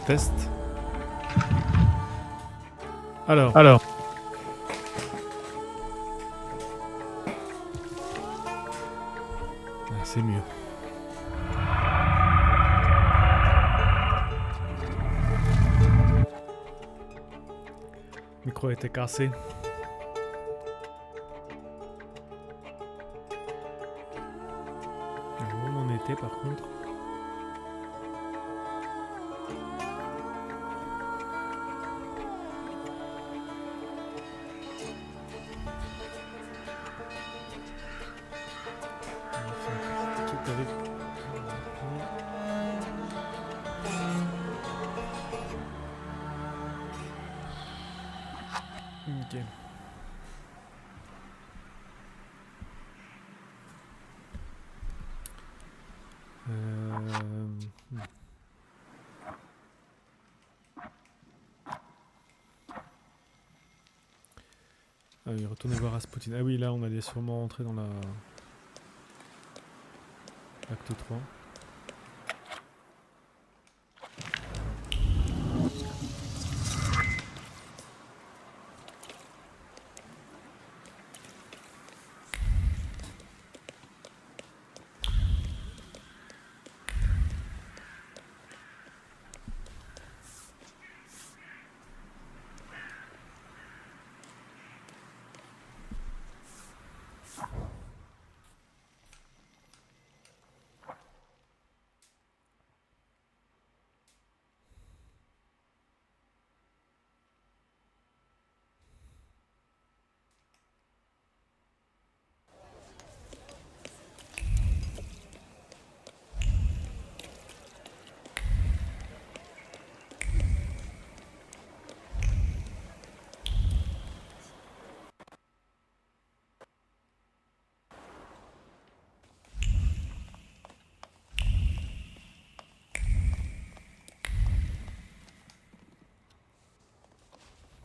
Test. Alors. Ah, c'est mieux. Le micro était cassé. Où on en était par contre? Ok. Ah oui, retournez voir Rasputin. Ah oui, là on allait sûrement rentrer dans la... Acte 3.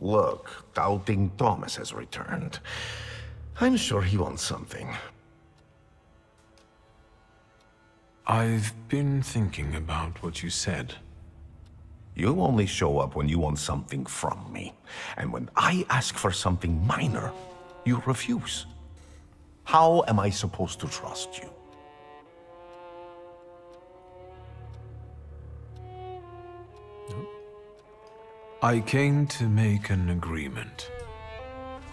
Look, Doubting Thomas has returned. I'm sure he wants something. I've been thinking about what you said. You only show up when you want something from me. And when I ask for something minor, you refuse. How am I supposed to trust you? I came to make an agreement.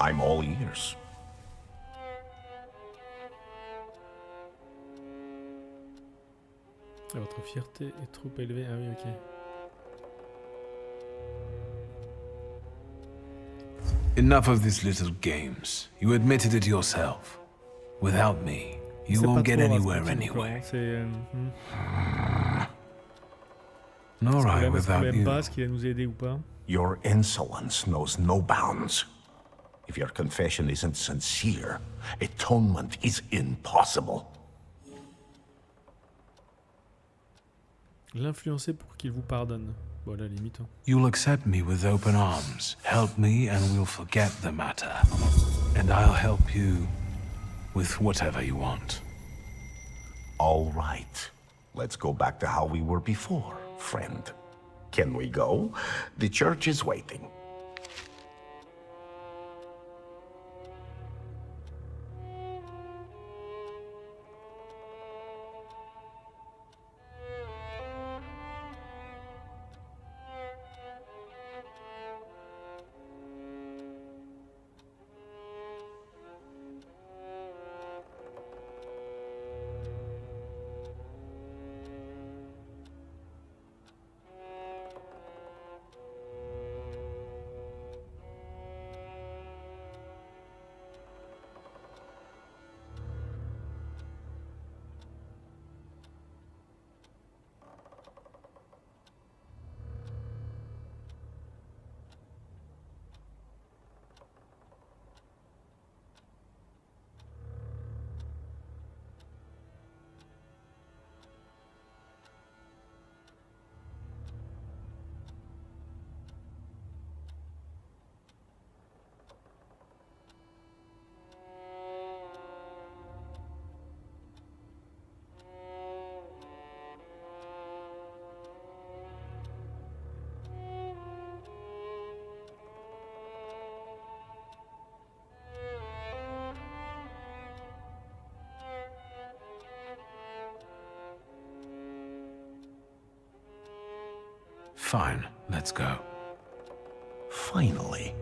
I'm all ears. Votre fierté est trop élevée. Ah oui, ok. Enough of these little games. You admitted it yourself. Without me, you won't get anywhere anyway. Nor I without you. Pas, qu'il va nous aider ou pas. Your insolence knows no bounds. If your confession isn't sincere, atonement is impossible. L'influencer pour qu'il vous pardonne. Bon, à la limite. Hein. You'll accept me with open arms. Help me and we'll forget the matter. And I'll help you with whatever you want. All right. Let's go back to how we were before, friend. Can we go? The church is waiting. Fine, let's go. Finally.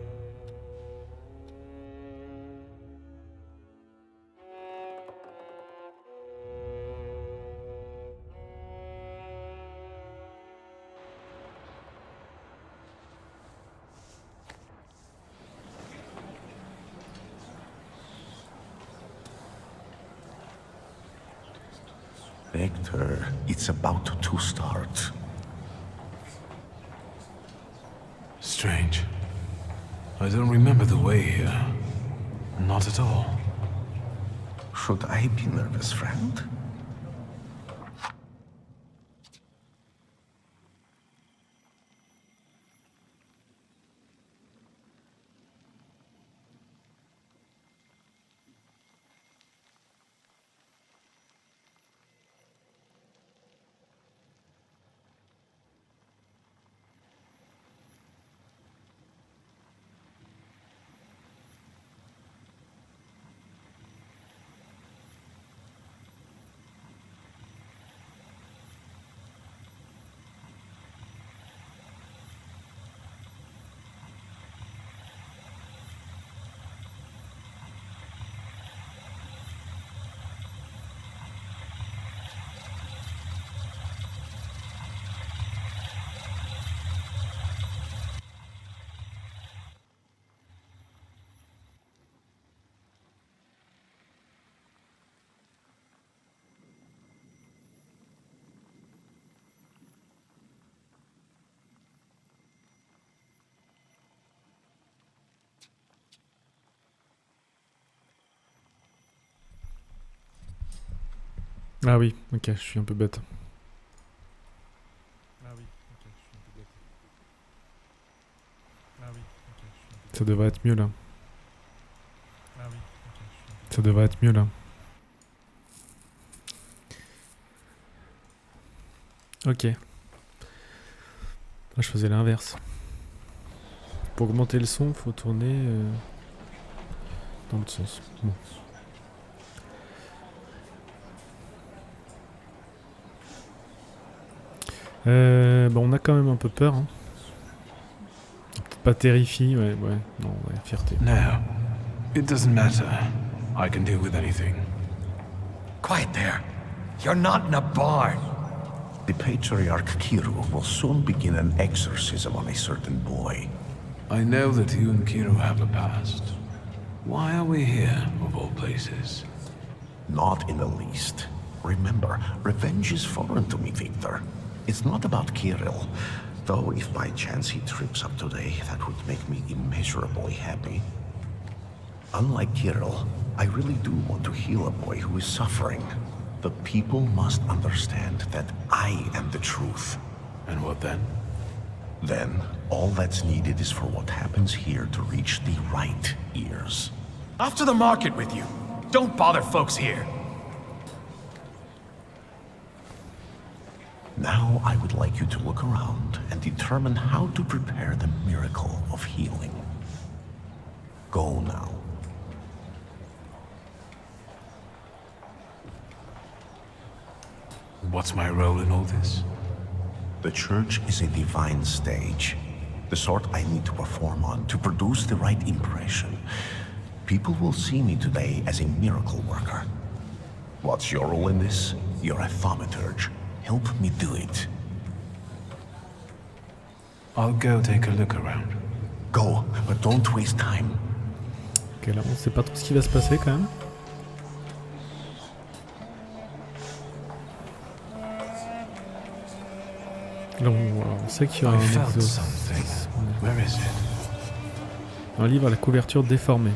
Victor, it's about to start. Strange. I don't remember the way here. Not at all. Should I be nervous, friend? Ah oui, ok, je suis un peu bête. Ça devrait être mieux là. Ça devrait être mieux là. Ok. Là je faisais l'inverse. Pour augmenter le son, faut tourner dans l'autre sens. Bon. Bon, on a quand même un peu peur. Hein. Peut-être pas terrifié, ouais, non, ouais, fierté. No, it doesn't matter. I can deal with anything. Quiet there. You're not in a barn. The Patriarch Kiru will soon begin an exorcism on a certain boy. I know that you and Kiru have a past. Why are we here, of all places? Not in the least. Remember, revenge is foreign to me, Victor. It's not about Kirill, though if by chance he trips up today, that would make me immeasurably happy. Unlike Kirill, I really do want to heal a boy who is suffering. The people must understand that I am the truth. And what then? Then, all that's needed is for what happens here to reach the right ears. Off to the market with you. Don't bother folks here. Now I would like you to look around and determine how to prepare the miracle of healing. Go now. What's my role in all this? The church is a divine stage. The sort I need to perform on to produce the right impression. People will see me today as a miracle worker. What's your role in this? You're a Thaumaturge. Help me do it. I'll go take a look around. Go, but don't waste time. Ok, là on sait pas trop ce qui va se passer quand même. Là on sait qu'il y aura I un felt exo. something. Where is it? Un livre à la couverture déformée.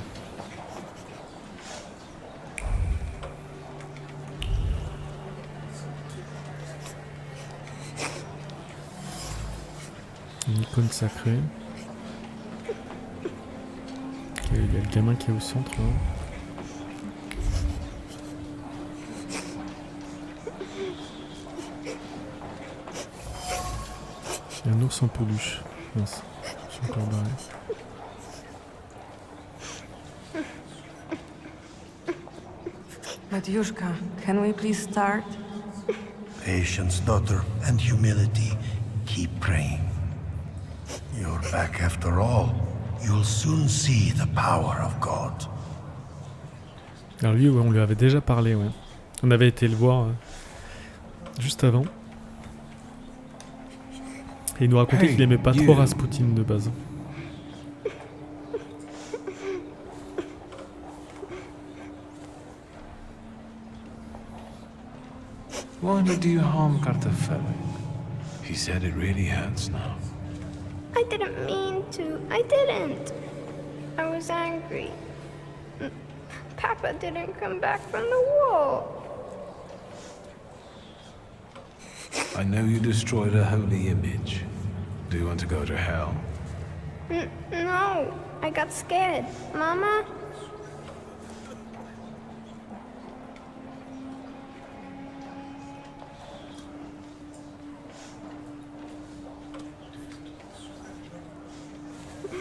Une icône sacrée. Ok, il y a le gamin qui est au centre là. Il y a un ours en peluche. Mince, je suis encore barré. Matyushka, can we please start? Patience, daughter, and humility. keep praying. You're back after all. You'll soon see the power of God. Alors lui, ouais, on lui avait déjà parlé, ouais. On avait été le voir juste avant. Et il nous racontait qu'il aimait pas trop Rasputin de base. Why did you harm Kartafel? He said it really hurts now. I didn't mean to. I didn't. I was angry. Papa didn't come back from the war. I know you destroyed a holy image. Do you want to go to hell? No, I got scared. Mama?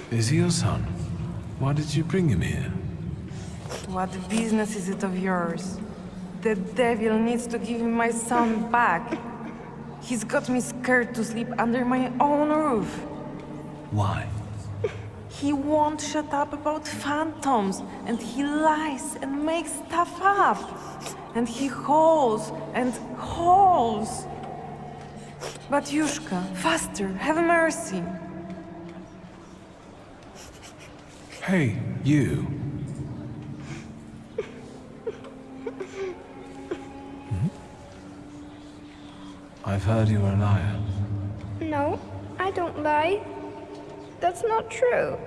Is he your son? Why did you bring him here? What business is it of yours? The devil needs to give me my son back. He's got me scared to sleep under my own roof. Why? He won't shut up about phantoms, and he lies and makes stuff up. And he hauls and hauls. Batyushka, faster, have mercy. Hey, you. I've heard you were a liar. No, I don't lie. That's not true.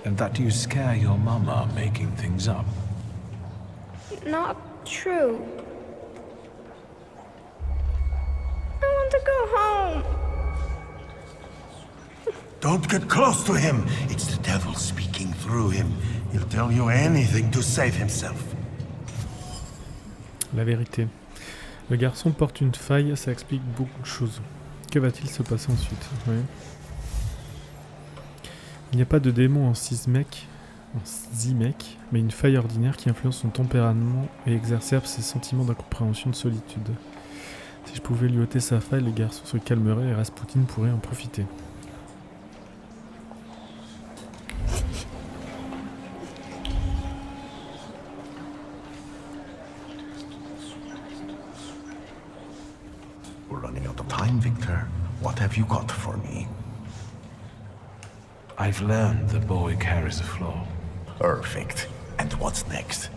And that you scare your mama making things up. Not true. I want to go home. Don't get close to him. It's the devil speaking through him. He'll tell you anything to save himself. La vérité. Le garçon porte une faille, ça explique beaucoup de choses. Que va-t-il se passer ensuite? Ouais. Il n'y a pas de démon en Zimek, mais une faille ordinaire qui influence son tempérament et exacerbe ses sentiments d'incompréhension de solitude. Si je pouvais lui ôter sa faille, le garçon se calmerait et Rasputin pourrait en profiter. We're running out of time, Victor. What have you got for me? I've learned the boy carries a flaw. Perfect. And what's next?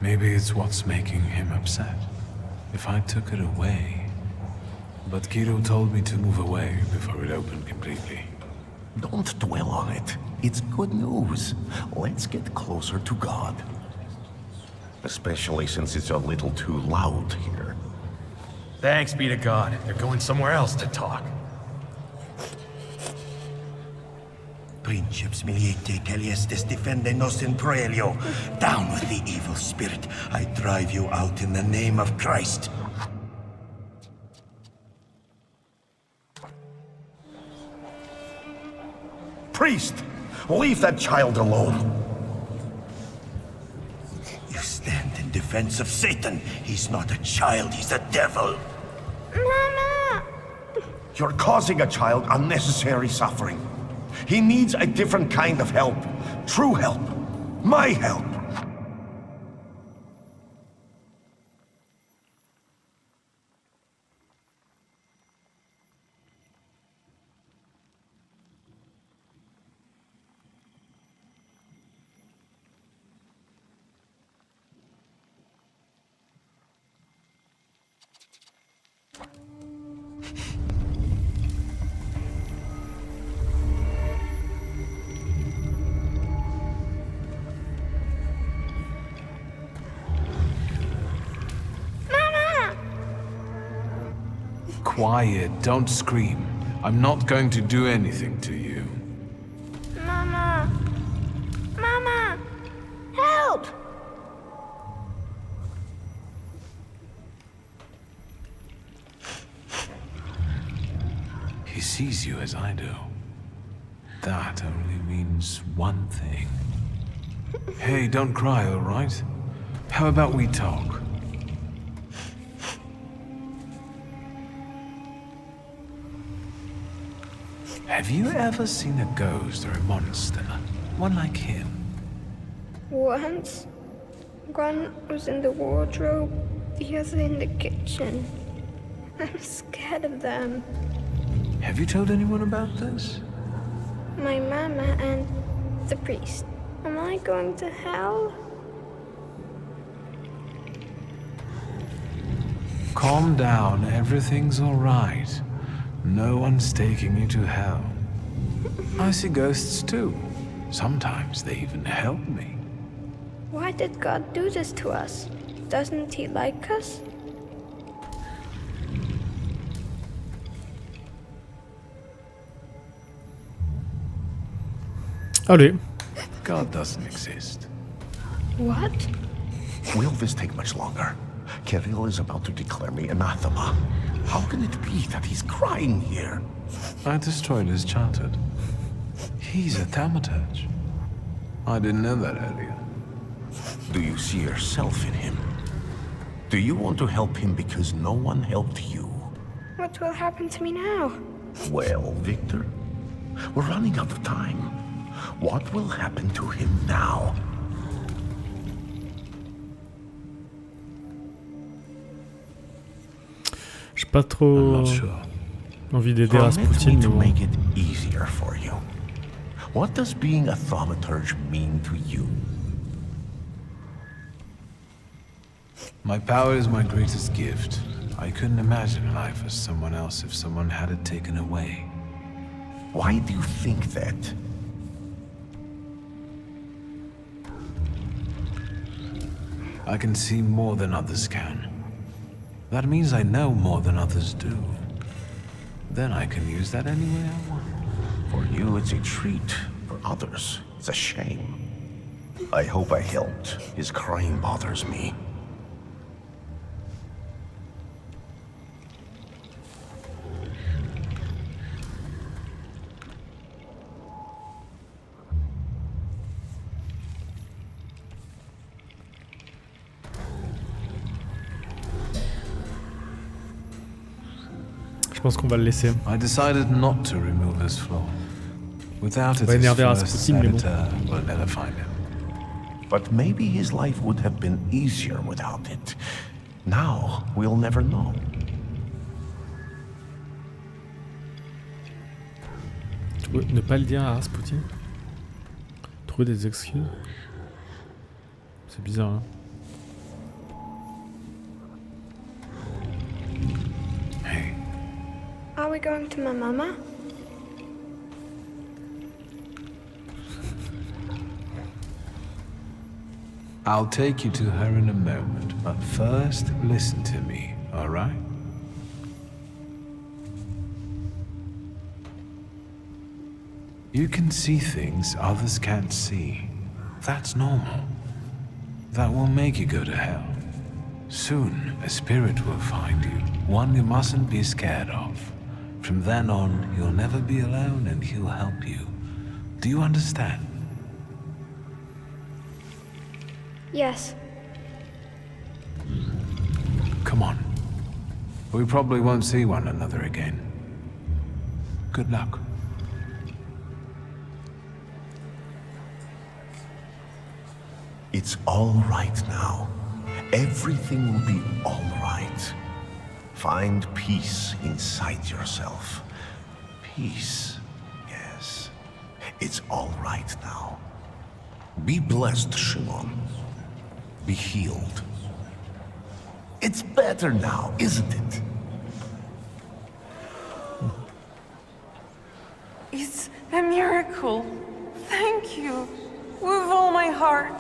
Maybe it's what's making him upset. If I took it away... But Kiro told me to move away before it opened completely. Don't dwell on it. It's good news. Let's get closer to God. Especially since it's a little too loud here. Thanks be to God. They're going somewhere else to talk. Princeps miliete caliestes defende nos in proelio. Down with the evil spirit. I drive you out in the name of Christ. Priest! Leave that child alone! You stand in defense of Satan. He's not a child, he's a devil. Mama! You're causing a child unnecessary suffering. He needs a different kind of help. True help. My help. Quiet, don't scream. I'm not going to do anything to you. Mama! Mama! Help! He sees you as I do. That only means one thing. Hey, don't cry, all right? How about we talk? Have you ever seen a ghost or a monster? One like him? Once, one was in the wardrobe, the other in the kitchen. I'm scared of them. Have you told anyone about this? My mama and the priest. Am I going to hell? Calm down, everything's all right. No one's taking you to hell. I see ghosts too. Sometimes they even help me. Why did God do this to us? Doesn't he like us? Allez. God doesn't exist. What? Will this take much longer? Kirill is about to declare me anathema. How can it be that he's crying here? I destroyed his childhood. He's a Thaumaturge. I didn't know that earlier. Do you see yourself in him? Do you want to help him because no one helped you? What will happen to me now? Well, Victor, we're running out of time. What will happen to him now? J'ai pas I'm trop not sure. envie d'aider Permit me Rasputin, to mais bon. make it easier for you. What does being a thaumaturge mean to you? My power is my greatest gift. I couldn't imagine life as someone else if someone had it taken away. Why do you think that? I can see more than others can. That means I know more than others do. Then I can use that any way I want. For you, it's a treat. For others, it's a shame. I hope I helped. His crying bothers me. Je pense qu'on va le laisser. I decided not to remove his flaw. Without it, Va his énerver first Rasputin, mais bon. editor will never find him. But maybe his life would have been easier without it. Now, we'll never know. Ne pas le dire à Rasputin. Trouver des excuses. C'est bizarre, hein. Hey, Are we going to my mama? I'll take you to her in a moment, but first listen to me, all right? You can see things others can't see. That's normal. That will make you go to hell. Soon, a spirit will find you, one you mustn't be scared of. From then on, you'll never be alone and he'll help you. Do you understand? Yes. Come on. We probably won't see one another again. Good luck. It's all right now. Everything will be all right. Find peace inside yourself. Peace, yes. It's all right now. Be blessed, Shimon. Be healed. It's better now, isn't it? It's a miracle. Thank you. With all my heart.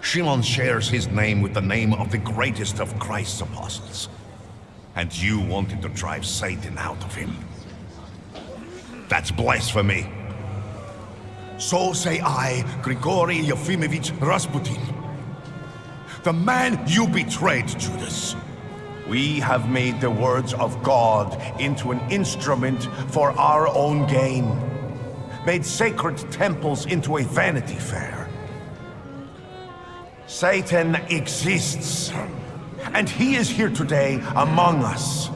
Shimon shares his name with the name of the greatest of Christ's apostles. And you wanted to drive Satan out of him. That's blasphemy. So say I, Grigory Yefimovich Rasputin. The man you betrayed, Judas. We have made the words of God into an instrument for our own gain. Made sacred temples into a vanity fair. Satan exists, and he is here today among us.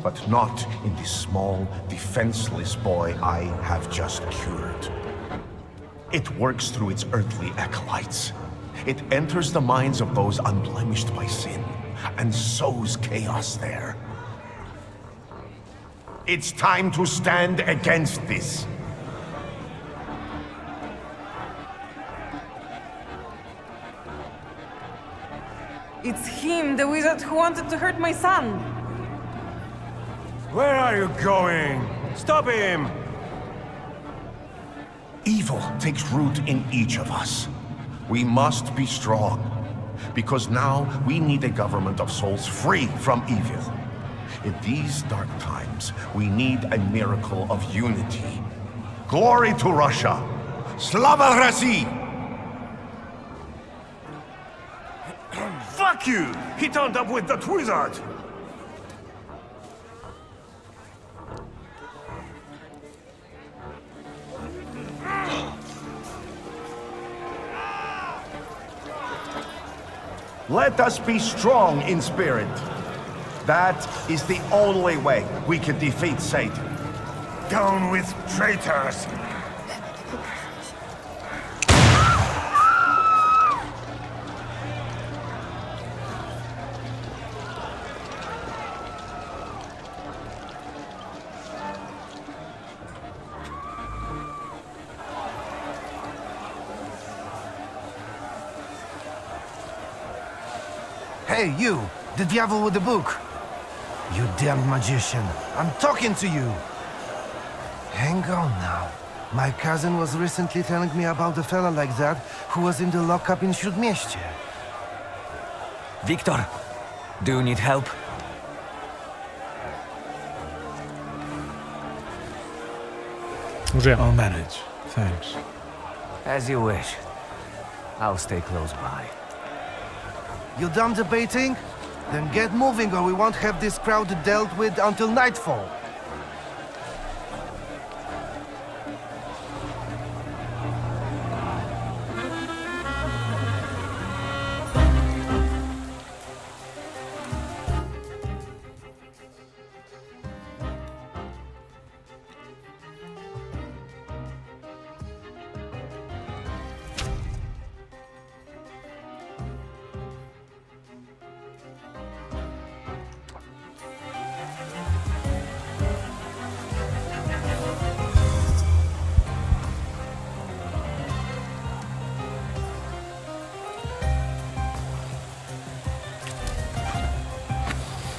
but not in the small, defenseless boy I have just cured. It works through its earthly acolytes. It enters the minds of those unblemished by sin, and sows chaos there. It's time to stand against this. It's him, the wizard who wanted to hurt my son. Where are you going? Stop him! Evil takes root in each of us. We must be strong, because now we need a government of souls free from evil. In these dark times, we need a miracle of unity. Glory to Russia! Slava России! Fuck you! He turned up with that wizard! Let us be strong in spirit. That is the only way we can defeat Satan. Down with traitors! Hey, you! The devil with the book! You damned magician! I'm talking to you! Hang on now. My cousin was recently telling me about a fella like that who was in the lockup in Śródmieście. Victor, do you need help? Gère. I'll manage. Thanks. As you wish. I'll stay close by. You done debating? Then get moving or we won't have this crowd dealt with until nightfall.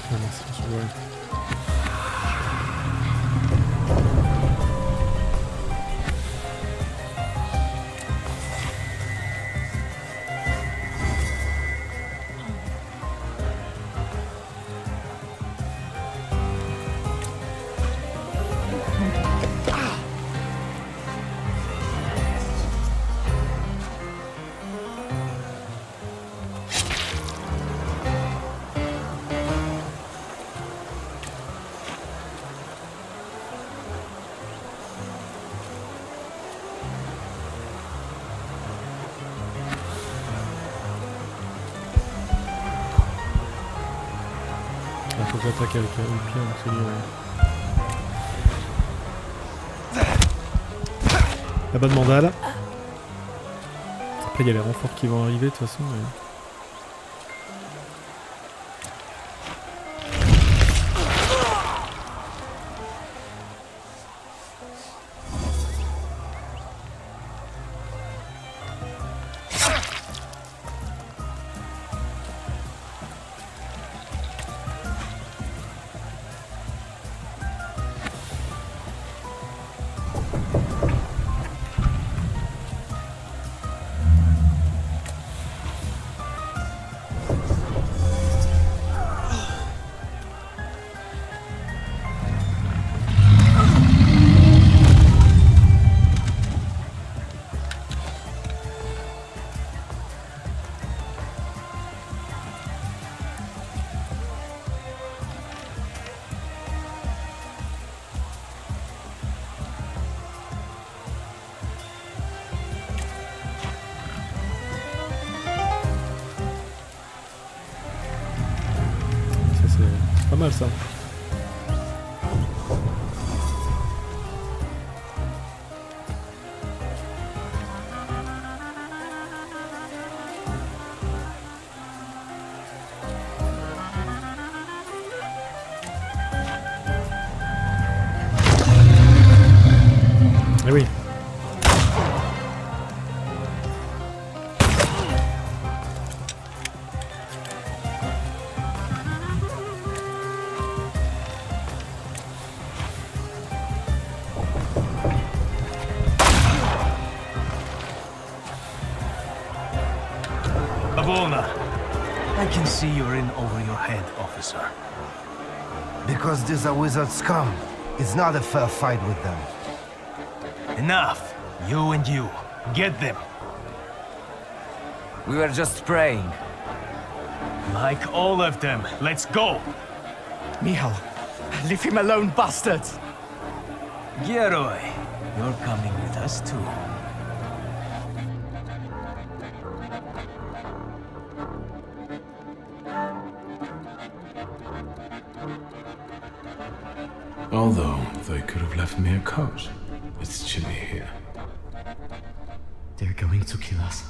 Ah, merci, je vois. Il faut que j'attaque avec le pied, donc c'est lui. La bonne mandale. Après il y a les renforts qui vont arriver de toute façon. Mais... C'est pas mal ça. can see you're in over your head, officer. Because these are wizard scum. It's not a fair fight with them. Enough! You and you. Get them. We were just praying. Like all of them. Let's go! Michal, leave him alone, bastards! Geroy, you're coming with us too. Although, they could have left me a coat. It's chilly here. They're going to kill us.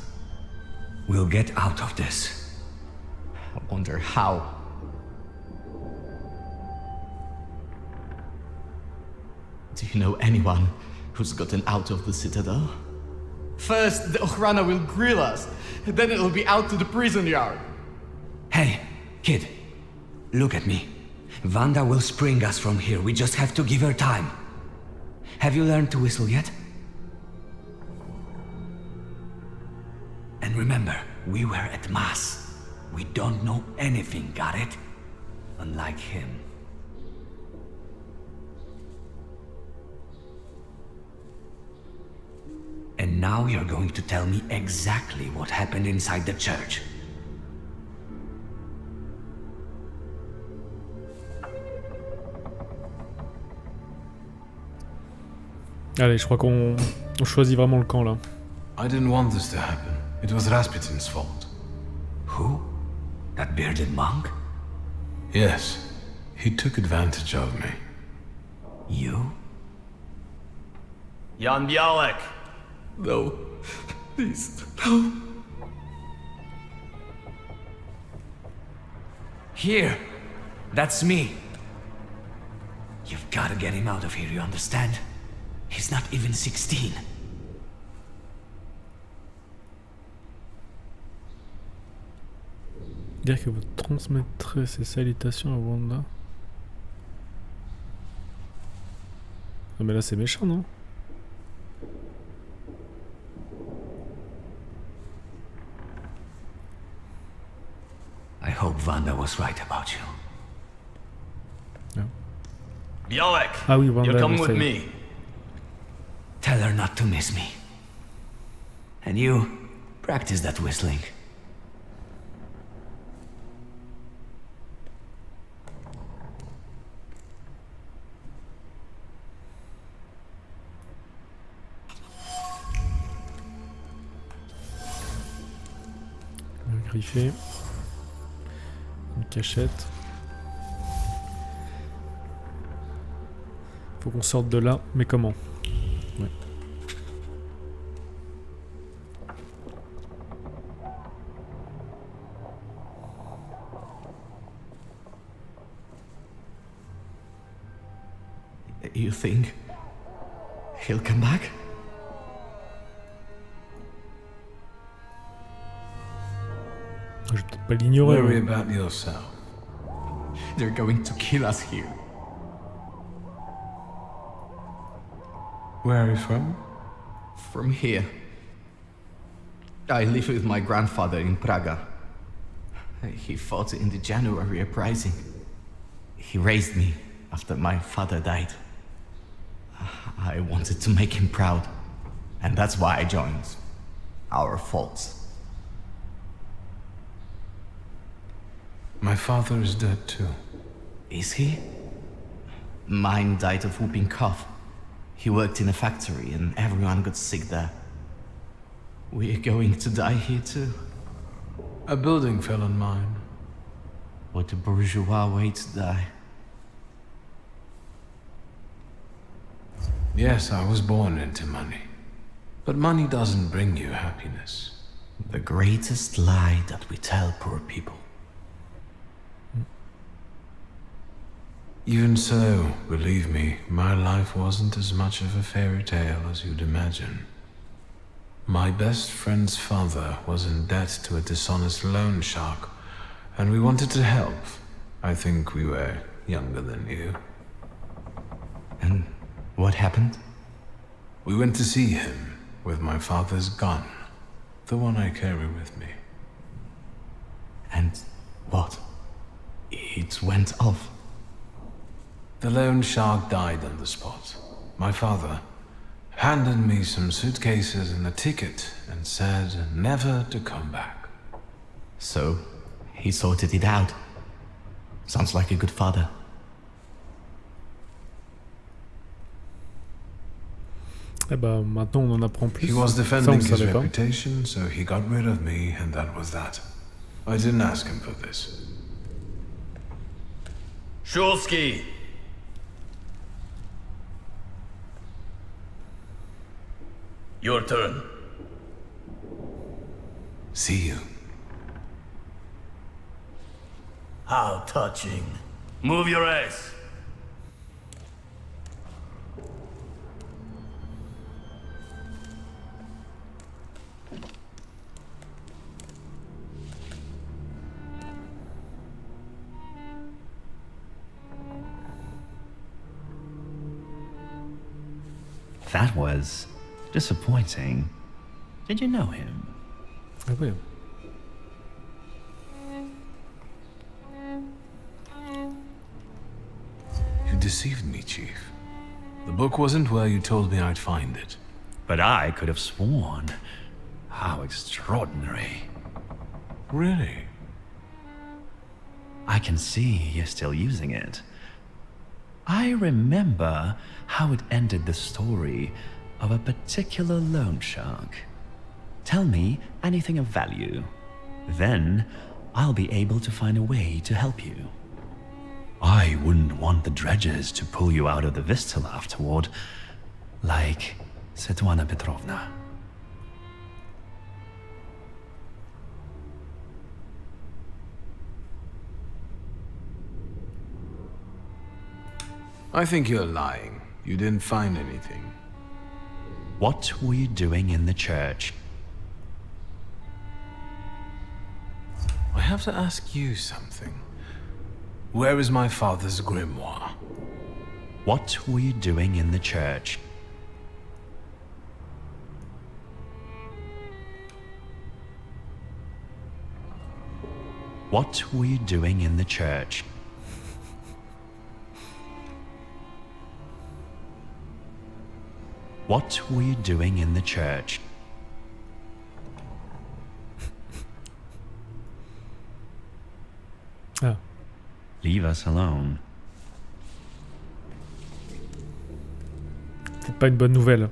We'll get out of this. I wonder how. Do you know anyone who's gotten out of the Citadel? First, the Ochrana will grill us, then it'll be out to the prison yard. Hey, kid. Look at me. Vanda will spring us from here. We just have to give her time. Have you learned to whistle yet? And remember, we were at Mass. We don't know anything, got it? Unlike him. And now you're going to tell me exactly what happened inside the church. Allez, je crois qu'on choisit vraiment le camp là. I didn't want this to happen. It was Rasputin's fault. Who? That bearded monk? Yes, he took advantage of me. You? Jan Bialek! No. Please, no. Here! That's me! You've gotta get him out of here, you understand? He's not even 16. Dire que vous transmettrez ces salutations à Wanda. Ah mais là c'est méchant, non? I hope Vanda was right about you. No. Bialek! Ah oui, Wanda, You're coming ça with y est. me. Tell her not to miss me. And you, practice that whistling. Un griffé. Une cachette. Faut qu'on sorte de là, mais comment? Ouais. You think he'll come back? Je vais peut-être pas l'ignorer. Worry Ouais. about yourself. They're going to kill us here. Where are you from? From here. I live with my grandfather in Praga. He fought in the January uprising. He raised me after my father died. I wanted to make him proud, and that's why I joined our faults. My father is dead too. Is he? Mine died of whooping cough. He worked in a factory and everyone got sick there. We're going to die here too. A building fell on mine. What a bourgeois way to die. Yes, I was born into money. But money doesn't bring you happiness. The greatest lie that we tell poor people. Even so, believe me, my life wasn't as much of a fairy tale as you'd imagine. My best friend's father was in debt to a dishonest loan shark, and we wanted to help. I think we were younger than you. And what happened? We went to see him with my father's gun, the one I carry with me. And What? It went off. The loan shark died on the spot. My father handed me some suitcases and a ticket and said never to come back. So, he sorted it out. Sounds like a good father. Eh bah, maintenant on en apprend plus. He was Ça, on defending le his savait pas. reputation, so he got rid of me, and that was that. I didn't ask him for this. Shulsky! Your turn. See you. How touching. Move your ass. That was disappointing. Did you know him? Ah ouais. You deceived me, Chief. The book wasn't where you told me I'd find it. But I could have sworn. How extraordinary. Really? I can see you're still using it. I remember how it ended the story of a particular loan shark. Tell me anything of value. Then I'll be able to find a way to help you. I wouldn't want the dredgers to pull you out of the Vistula afterward, like Svetlana Petrovna. I think you're lying. You didn't find anything. What were you doing in the church? I have to ask you something. Where is my father's grimoire? What were you doing in the church? What were you doing in the church? What were you doing in the church? Ah. Leave us alone. C'est pas une bonne nouvelle.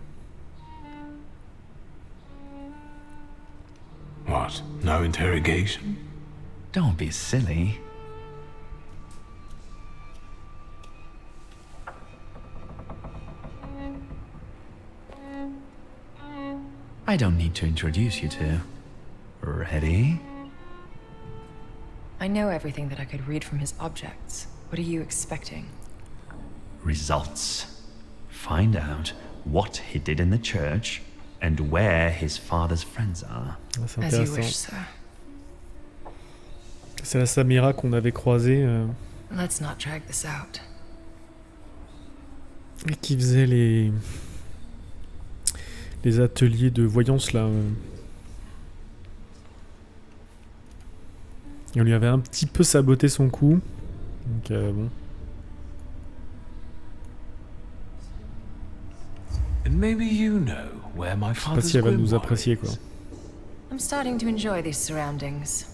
What? No interrogation? Don't be silly. I don't need to introduce you to. Ready? I know everything that I could read from his objects. What are you expecting? Results. Find out what he did in the church and where his father's friends are. Ah, c'est As you intéressant. wish, sir. C'est la Samira qu'on avait croisée Let's not drag this out. et qui faisait les ateliers de voyance là. Et on lui avait un petit peu saboté son coup. Donc bon. And maybe you know where my Je sais pas father's si elle va nous grimoire apprécier quoi. is. I'm starting to enjoy these surroundings.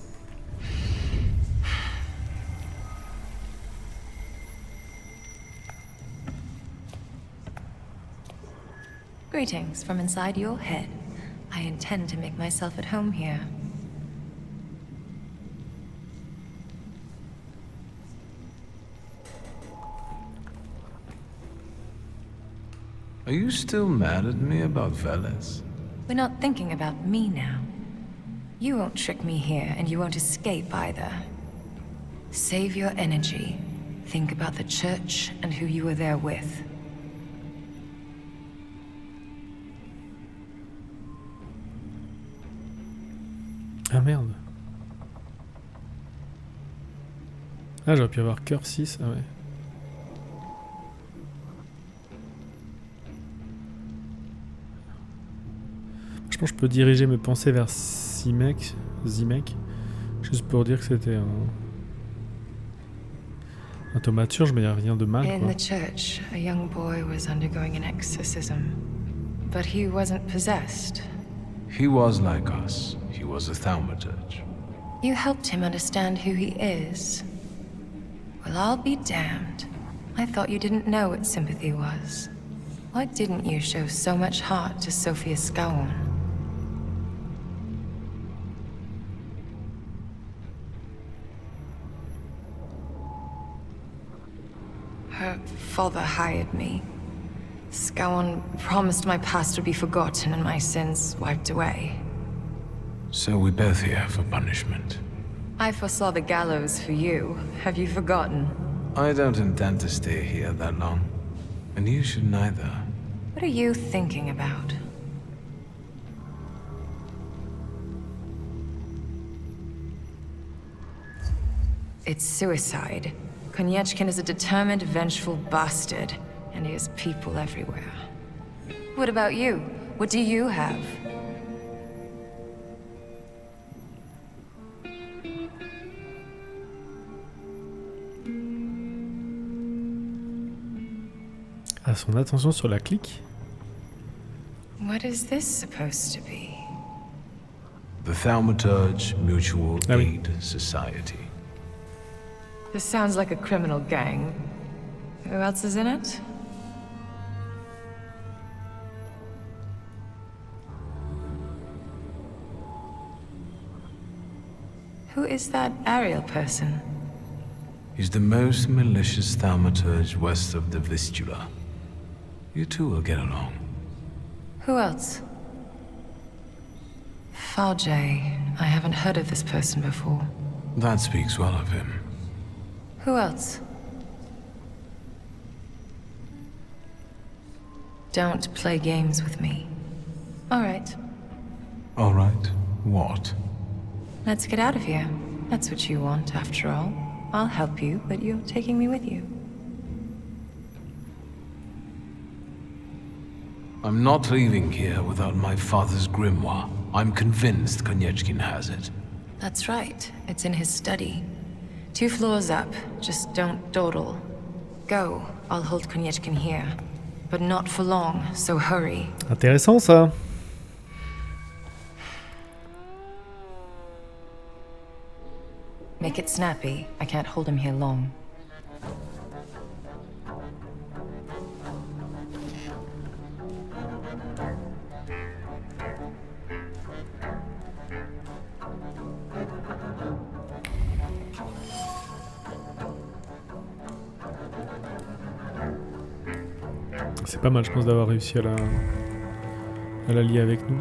Greetings from inside your head. I intend to make myself at home here. Are you still mad at me about Veles? We're not thinking about me now. You won't trick me here, and you won't escape either. Save your energy. Think about the church and who you were there with. Ah merde. Ah j'aurais pu avoir cœur 6, ah ouais. Je pense que je peux diriger mes pensées vers Zimek, juste pour dire que c'était Un thaumaturge, mais y a rien de mal, In quoi. the church, a young boy was undergoing an exorcism. But he wasn't possessed. He was like us. He was a Thaumaturge. You helped him understand who he is. Well, I'll be damned. I thought you didn't know what sympathy was. Why didn't you show so much heart to Sophia Scowen? Her father hired me. Scowen promised my past would be forgotten and my sins wiped away. So we both here for punishment. I foresaw the gallows for you. Have you forgotten? I don't intend to stay here that long. And you should neither. What are you thinking about? It's suicide. Konieczkin is a determined, vengeful bastard, and he has people everywhere. What about you? What do you have? Ah, son attention sur la clique. What is this supposed to be? The Thaumaturge Mutual Ah oui. Aid Society. This sounds like a criminal gang. Who else is in it? Who is that Ariel person? He's the most malicious Thaumaturge west of the Vistula. You two will get along. Who else? Thaumaturge. I haven't heard of this person before. That speaks well of him. Who else? Don't play games with me. All right, All right. What? let's get out of here. That's what you want, after all. I'll help you, but you're taking me with you. I'm not leaving here without my father's grimoire. I'm convinced Konieczkin has it. That's right. It's in his study. 2 floors up. Just don't dawdle. Go. I'll hold Konieczkin here. But not for long, so hurry. Intéressant, ça. Make it snappy. I can't hold him here long. C'est pas mal, je pense, d'avoir réussi à la lier avec nous.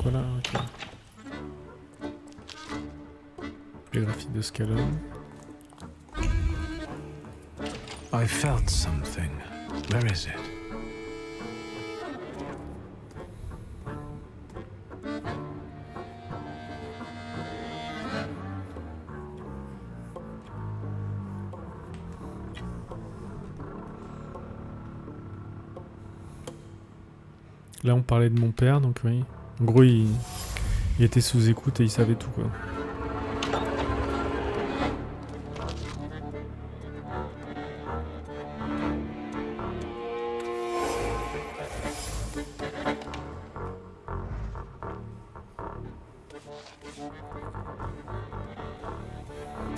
Quoi là? Ok. Les graphiques de Scalon. I felt something. Where is it? Là, on parlait de mon père, donc oui. En gros, il était sous écoute et il savait tout, quoi.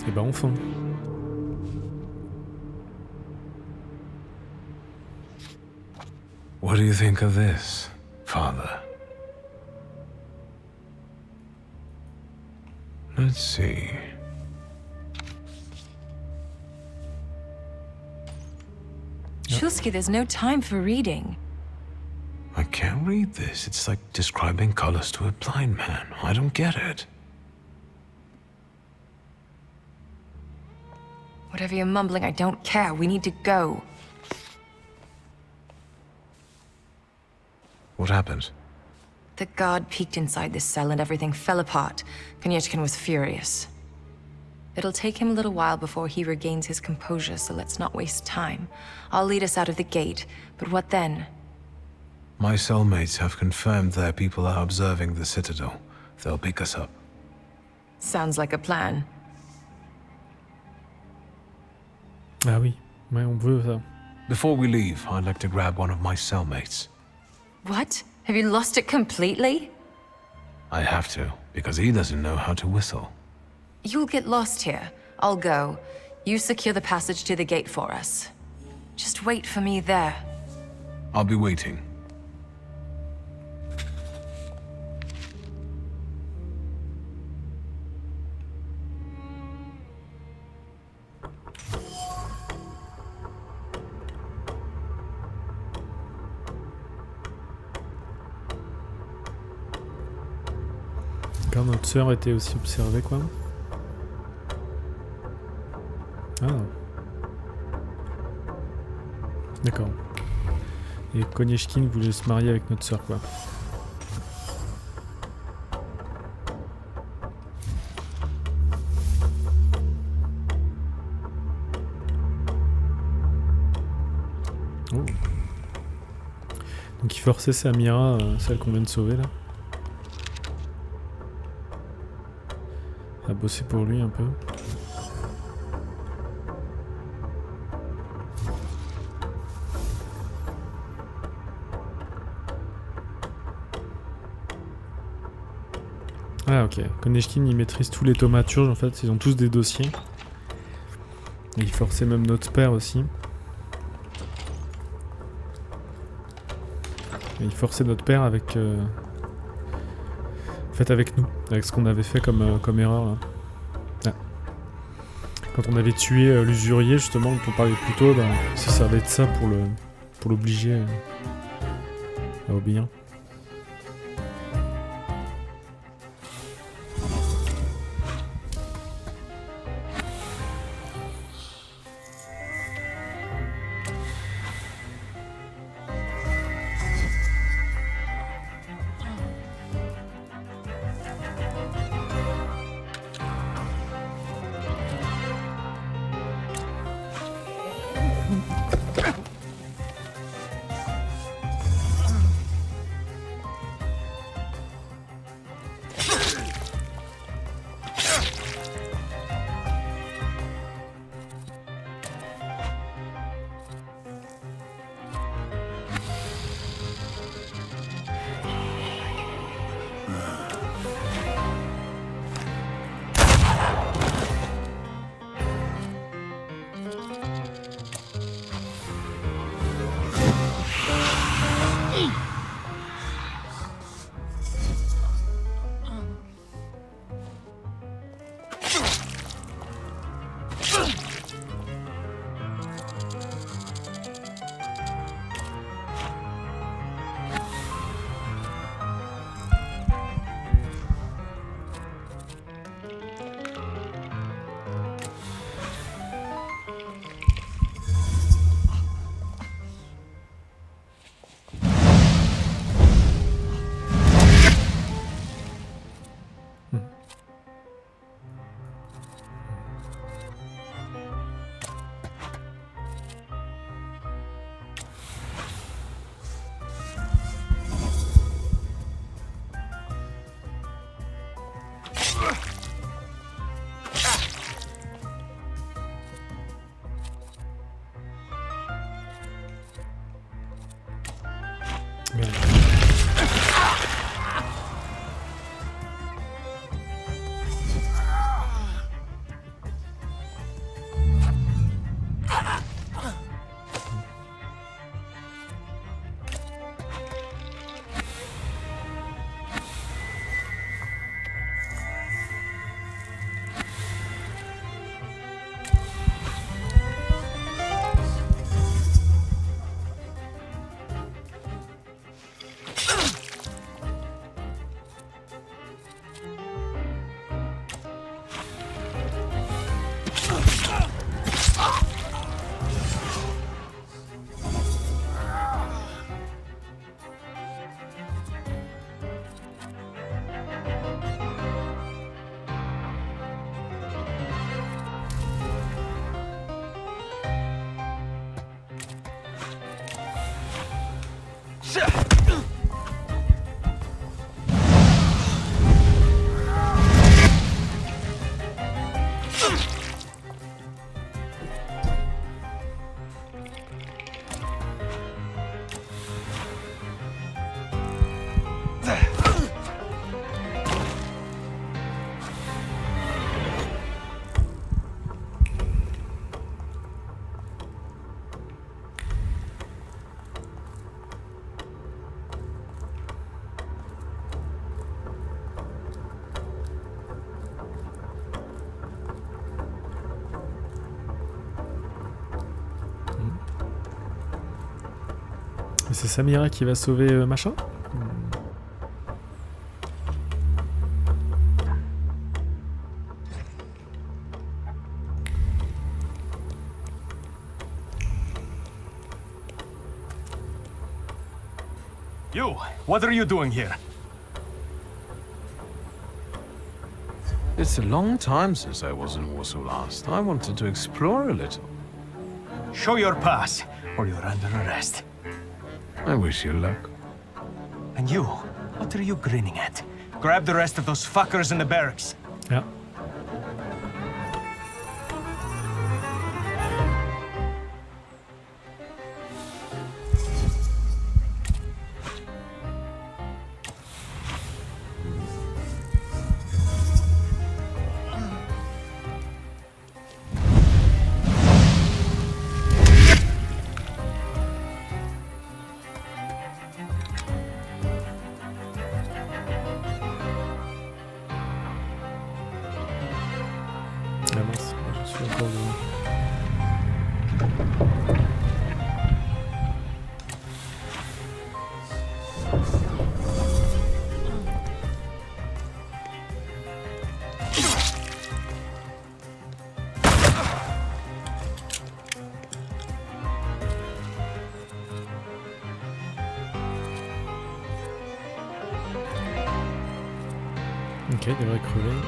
Et bah enfin. What do you think of this, Father? Let's see. Shulsky, there's no time for reading. I can't read this. It's like describing colors to a blind man. I don't get it. Whatever you're mumbling, I don't care. We need to go. What happened? The guard peeked inside this cell and everything fell apart. Konieczkin was furious. It'll take him a little while before he regains his composure, so let's not waste time. I'll lead us out of the gate, but what then? My cellmates have confirmed their people are observing the Citadel. They'll pick us up. Sounds like a plan. Ah oui, ouais, on veut ça. Before we leave, I'd like to grab one of my cellmates. What? Have you lost it completely? I have to, because he doesn't know how to whistle. You'll get lost here. I'll go. You secure the passage to the gate for us. Just wait for me there. I'll be waiting. Quand notre sœur était aussi observée, quoi. Ah. D'accord. Et Konechkin voulait se marier avec notre sœur, quoi. Oh. Donc il forçait Samira, celle qu'on vient de sauver, là. À bosser pour lui un peu. Ah ok, Konechkin il maîtrise tous les thaumaturges en fait, ils ont tous des dossiers. Et il forçait même notre père aussi. Et il forçait notre père avec... En fait avec nous, avec ce qu'on avait fait comme erreur là. Ah. Quand on avait tué l'usurier justement, dont on parlait plus tôt, bah, il se servait de ça pour l'obliger à obéir. C'est Samira qui va sauver machin. You, what are you doing here? It's a long time since I was in Warsaw last. I wanted to explore a little. Show your pass, or you're under arrest. I wish you luck. And you, what are you grinning at? Grab the rest of those fuckers in the barracks. Ja. Ah mince, je suis encore loin. Ok, il devrait crever.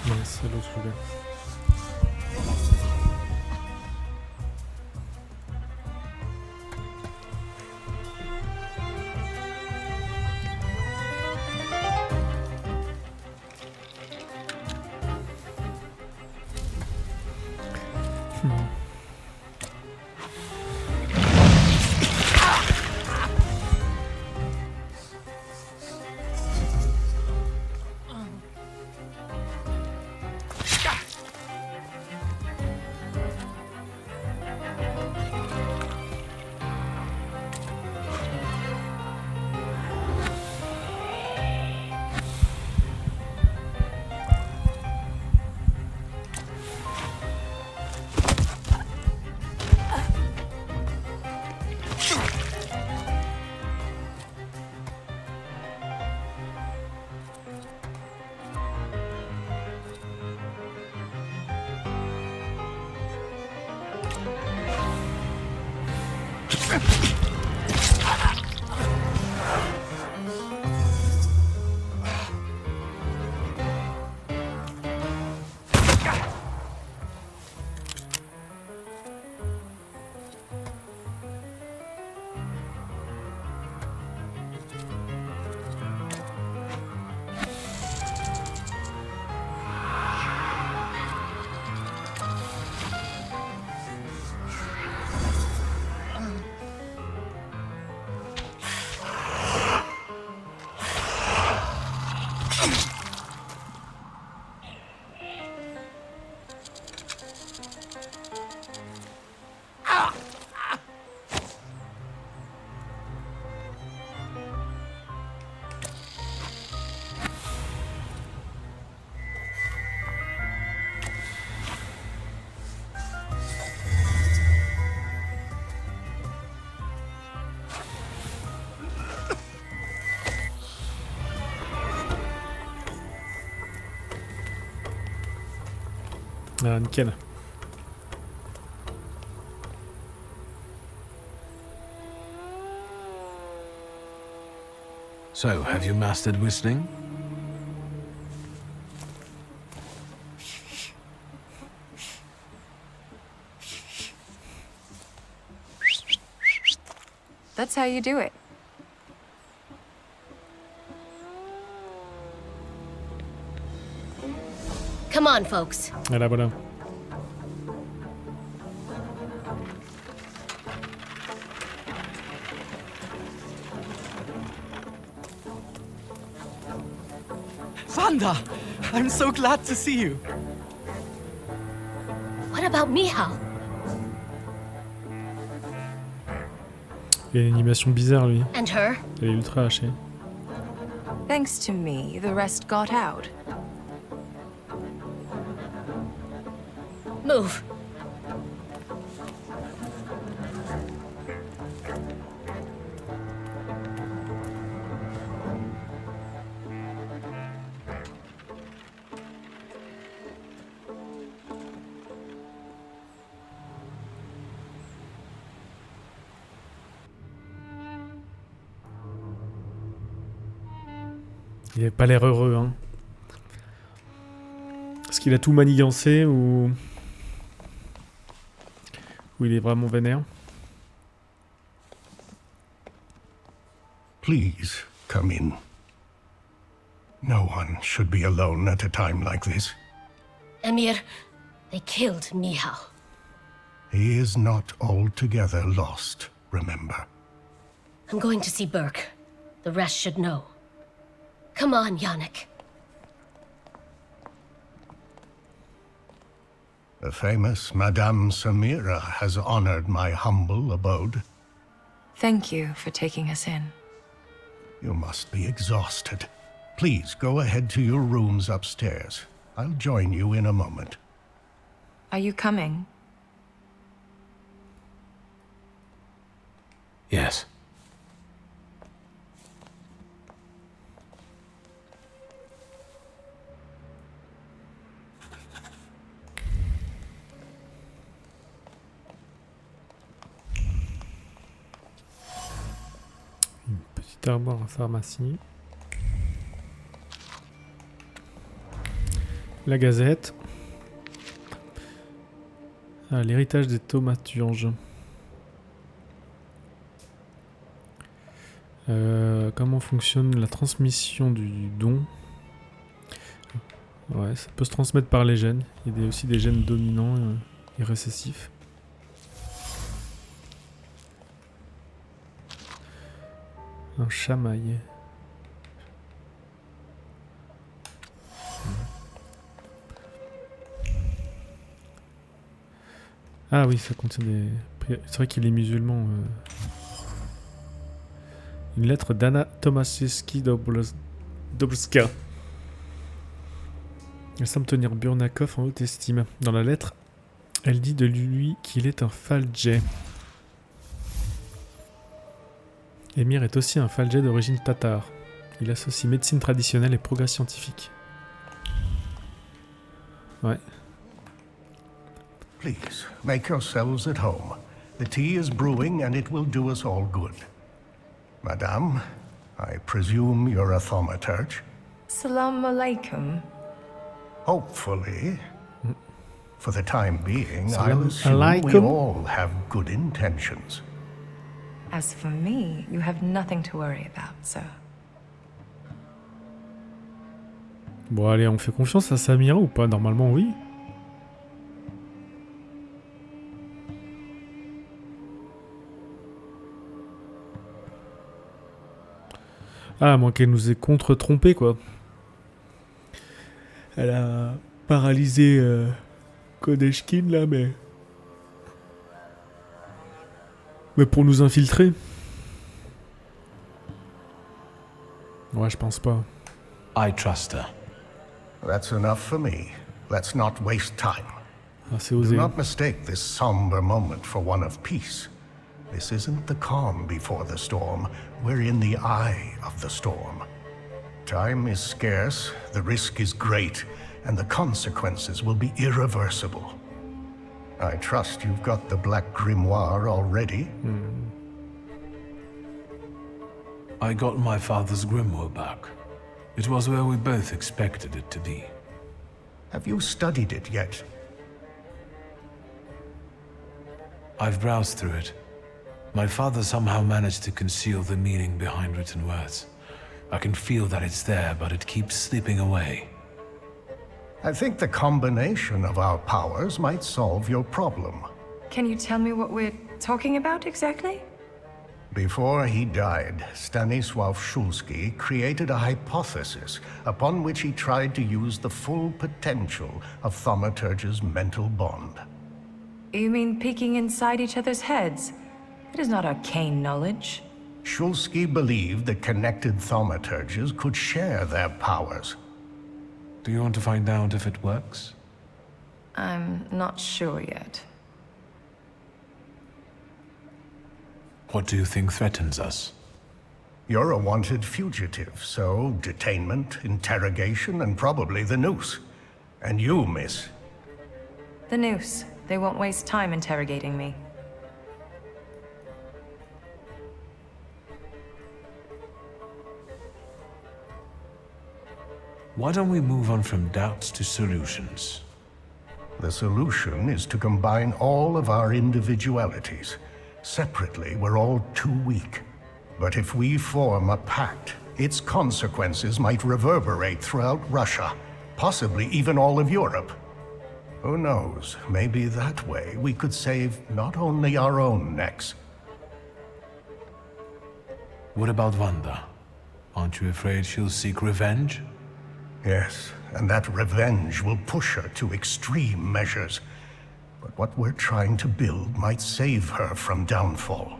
Mince, c'est l'autre gars. Ah, nickel. So, have you mastered whistling? That's how you do it. Come on, folks. Voilà, voilà. Vanda! I'm so glad to see you. What about Michal? Il a une animation bizarre, lui. And her? Il est ultra haché. Thanks to me, the rest got out. Move. Il avait pas l'air heureux, hein. Est-ce qu'il a tout manigancé ou il est vraiment vénère? Please, come in. No one should be alone at a time like this. Emir, they killed Michal. He is not altogether lost, remember. I'm going to see Burke. The rest should know. Come on, Yannick. The famous Madame Samira has honored my humble abode. Thank you for taking us in. You must be exhausted. Please go ahead to your rooms upstairs. I'll join you in a moment. Are you coming? Yes. Une petite armoire en pharmacie. La gazette. Ah, l'héritage des Thaumaturges. Comment fonctionne la transmission du don? Ouais, ça peut se transmettre par les gènes. Il y a aussi des gènes dominants et récessifs. Un chamail. Ah oui, ça contient des... C'est vrai qu'il est musulman. Une lettre d'Anna Tomaszewski Dobrska. Elle semble tenir Burnakov en haute estime. Dans la lettre, elle dit de lui qu'il est un Faljet. Emir est aussi un Faljet d'origine tatare. Il associe médecine traditionnelle et progrès scientifique. Ouais. Please, make yourselves at home. The tea is brewing and it will do us all good. Madame, I presume you're a thaumaturge? Salam alaikum. Hopefully. For the time being, Salam I'll assume we alaikum. all have good intentions. As for me, you have nothing to worry about, sir. Bon allez, on fait confiance à Samira ou pas? Normalement oui. Ah, à moins qu'elle nous ait contre-trompé, quoi. Elle a paralysé Kodeshkin, là, mais... Mais pour nous infiltrer. Ouais, je pense pas. I trust her. That's enough for me. Let's not waste time. Ah, c'est Do osé. not mistake this somber moment for one of peace. This isn't the calm before the storm. We're in the eye of the storm. Time is scarce, the risk is great, and the consequences will be irreversible. I trust you've got the Black Grimoire already? I got my father's grimoire back. It was where we both expected it to be. Have you studied it yet? I've browsed through it. My father somehow managed to conceal the meaning behind written words. I can feel that it's there, but it keeps slipping away. I think the combination of our powers might solve your problem. Can you tell me what we're talking about exactly? Before he died, Stanisław Szulski created a hypothesis upon which he tried to use the full potential of Thaumaturge's mental bond. You mean peeking inside each other's heads? It is not arcane knowledge. Szulski believed that connected Thaumaturges could share their powers. Do you want to find out if it works? I'm not sure yet. What do you think threatens us? You're a wanted fugitive, so detainment, interrogation, and probably the noose. And you, miss. The noose. They won't waste time interrogating me. Why don't we move on from doubts to solutions? The solution is to combine all of our individualities. Separately, we're all too weak. But if we form a pact, its consequences might reverberate throughout Russia, possibly even all of Europe. Who knows, maybe that way we could save not only our own necks. What about Wanda? Aren't you afraid she'll seek revenge? Yes, and that revenge will push her to extreme measures. But what we're trying to build might save her from downfall.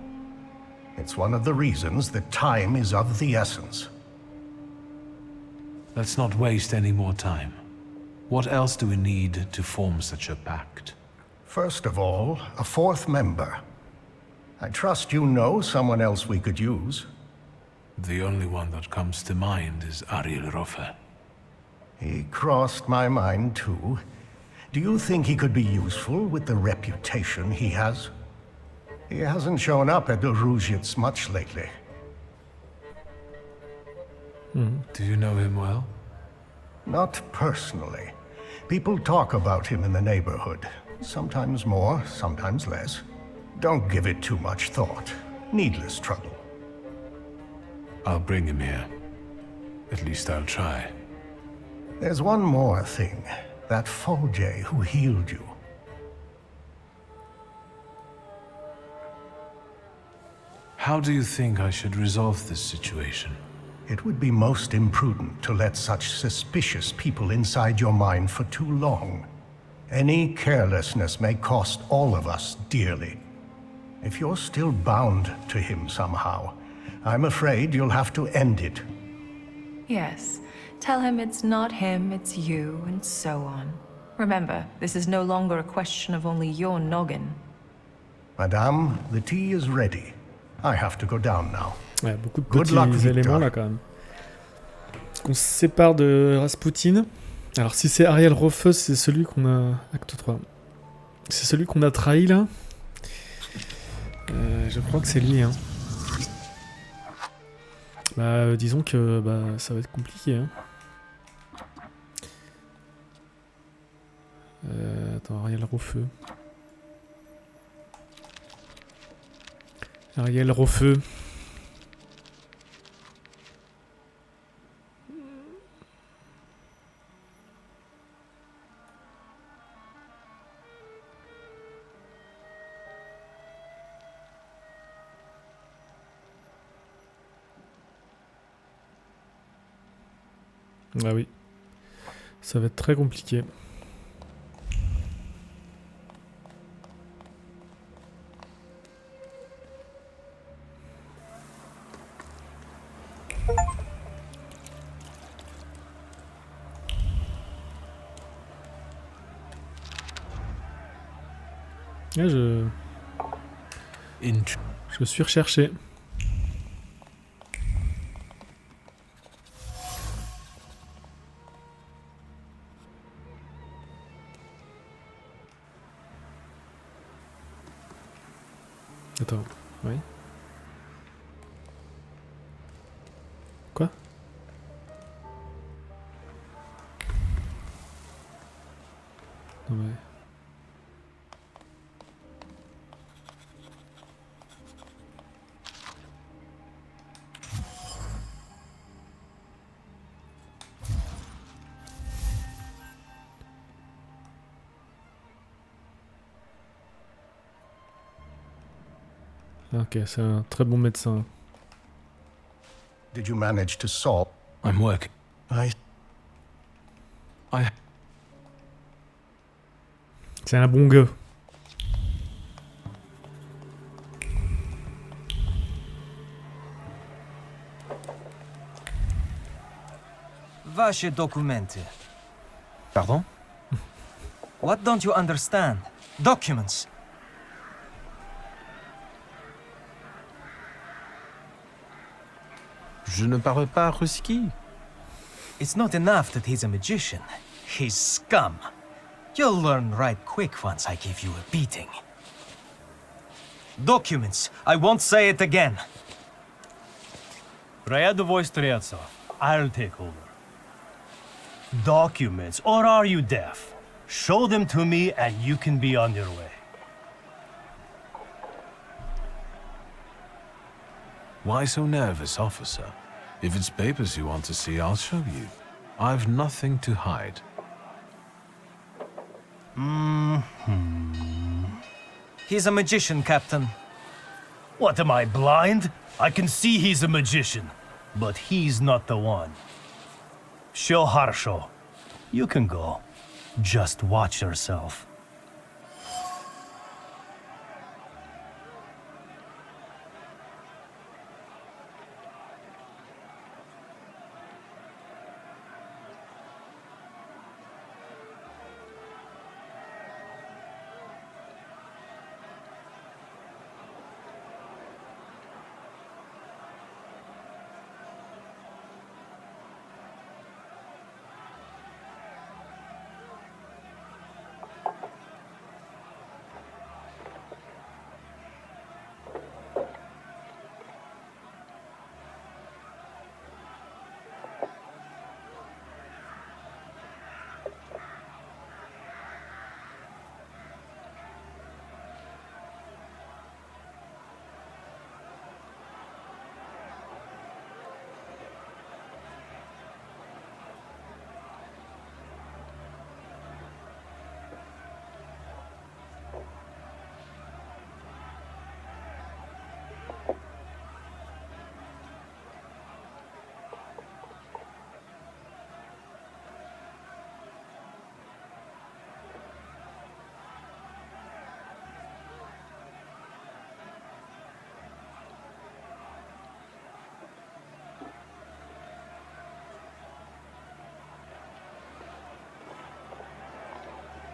It's one of the reasons that time is of the essence. Let's not waste any more time. What else do we need to form such a pact? First of all, a fourth member. I trust you know someone else we could use. The only one that comes to mind is Ariel Rofe. He crossed my mind too. Do you think he could be useful with the reputation he has? He hasn't shown up at the Ruzhitz much lately. Do you know him well? Not personally. People talk about him in the neighborhood. Sometimes more, sometimes less. Don't give it too much thought. Needless trouble. I'll bring him here. At least I'll try. There's one more thing. That Folje who healed you. How do you think I should resolve this situation? It would be most imprudent to let such suspicious people inside your mind for too long. Any carelessness may cost all of us dearly. If you're still bound to him somehow, I'm afraid you'll have to end it. Yes. Tell him it's not him, it's you, and so on. Remember, this is no longer a question of only your noggin. Madame, the tea is ready. I have to go down now. Ouais, beaucoup de petits éléments là quand même. On se sépare de Rasputin. Alors si c'est Ariel Rofe, c'est celui qu'on a... Acte 3. C'est celui qu'on a trahi là. Je crois que c'est lui. Hein. Disons que ça va être compliqué. Hein. Attends, Ariel Rofe. Ariel Rofe. Ah oui, ça va être très compliqué. Ah, je suis recherché. Attends, oui. Quoi? Non mais... Ok, c'est un très bon médecin. Did you manage to solve? I'm working. C'est un bon gars. Ваши документы. Pardon? What don't you understand? Documents. Je ne parle pas ruski. It's not enough that he's a magician. He's scum. You'll learn right quick once I give you a beating. Documents. I won't say it again. Рядовой Стрельцов. I'll take over. Documents, or are you deaf? Show them to me and you can be on your way. Why so nervous, officer? If it's papers you want to see, I'll show you. I've nothing to hide. He's a magician, Captain. What, am I blind? I can see he's a magician, but he's not the one. Show Harsho. You can go. Just watch yourself.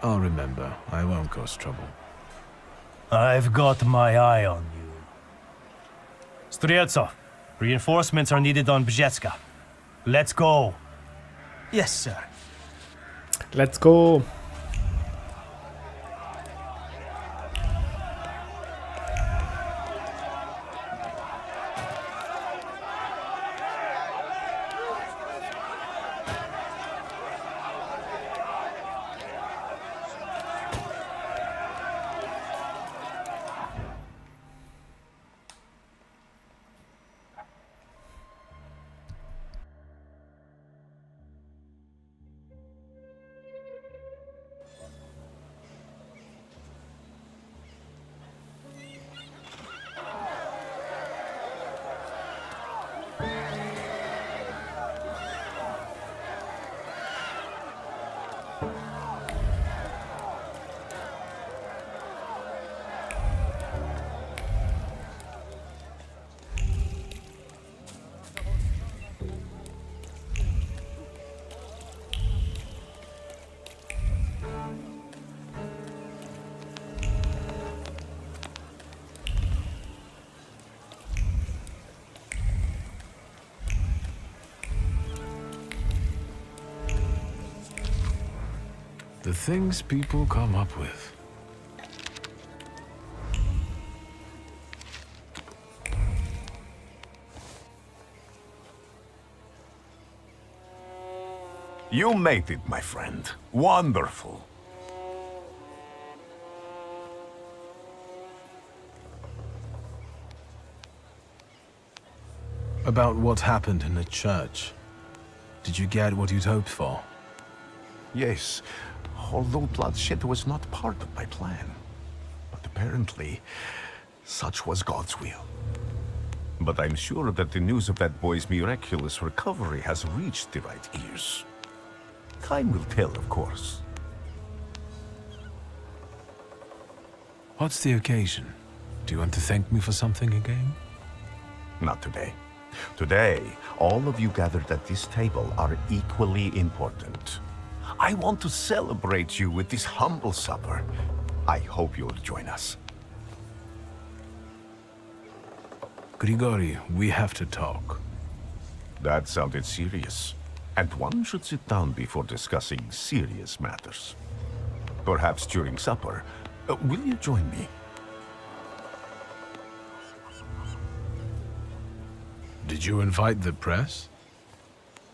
I'll remember. I won't cause trouble. I've got my eye on you. Streltsov, reinforcements are needed on Bzetska. Let's go. Yes, sir. Let's go. The things people come up with. You made it, my friend. Wonderful. About what happened in the church. Did you get what you'd hoped for? Yes, although bloodshed was not part of my plan. But apparently, such was God's will. But I'm sure that the news of that boy's miraculous recovery has reached the right ears. Time will tell, of course. What's the occasion? Do you want to thank me for something again? Not today. Today, all of you gathered at this table are equally important. I want to celebrate you with this humble supper. I hope you'll join us. Grigori, we have to talk. That sounded serious. And one should sit down before discussing serious matters. Perhaps during supper. Will you join me? Did you invite the press?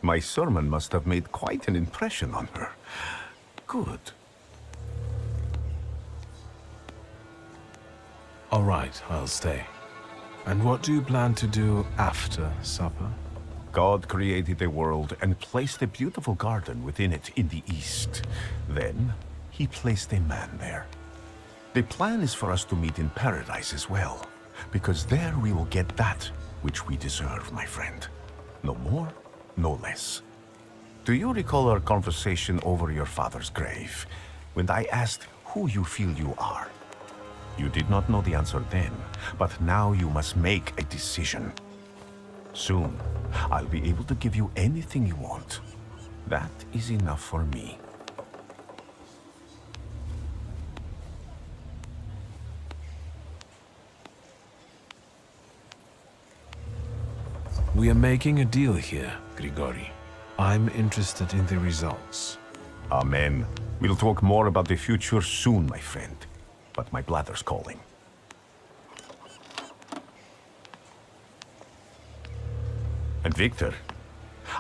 My sermon must have made quite an impression on her. Good. All right, I'll stay. And what do you plan to do after supper? God created the world and placed a beautiful garden within it in the east. Then, he placed a man there. The plan is for us to meet in paradise as well, because there we will get that which we deserve, my friend. No more, no less. Do you recall our conversation over your father's grave, when I asked who you feel you are? You did not know the answer then, but now you must make a decision. Soon, I'll be able to give you anything you want. That is enough for me. We are making a deal here, Grigori. I'm interested in the results. Amen. We'll talk more about the future soon, my friend. But my bladder's calling. And Victor,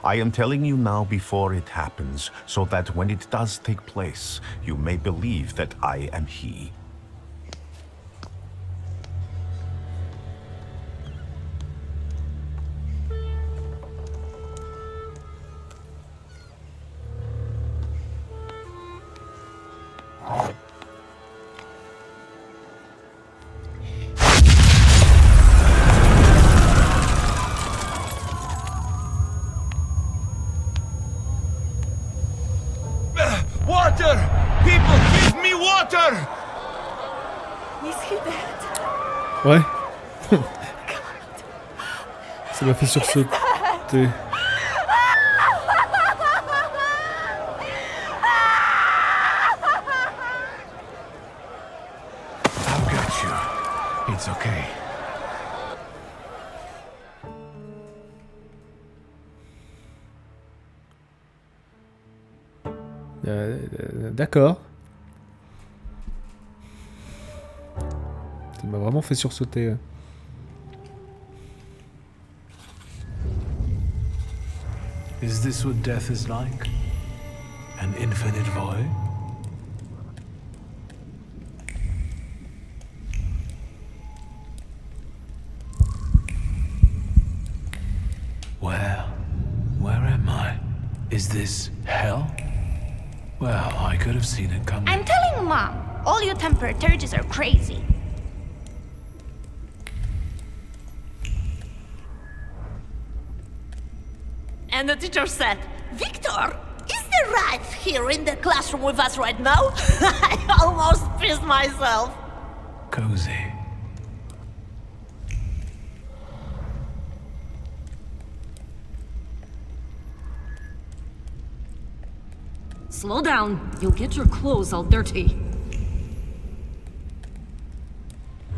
I am telling you now before it happens, so that when it does take place, you may believe that I am he. Water! People, give me water! Is he dead? Ouais. Ça m'a fait sursauter. I've got you. It's okay. D'accord. Ça m'a vraiment fait sursauter. Is this what death is like? An infinite void? Where am I? Is this hell? Well, I could have seen it coming. I'm telling Mom, all you Thaumaturges are crazy. And the teacher said, Victor, is the rat here in the classroom with us right now? I almost pissed myself. Cozy. Slow down. You'll get your clothes all dirty.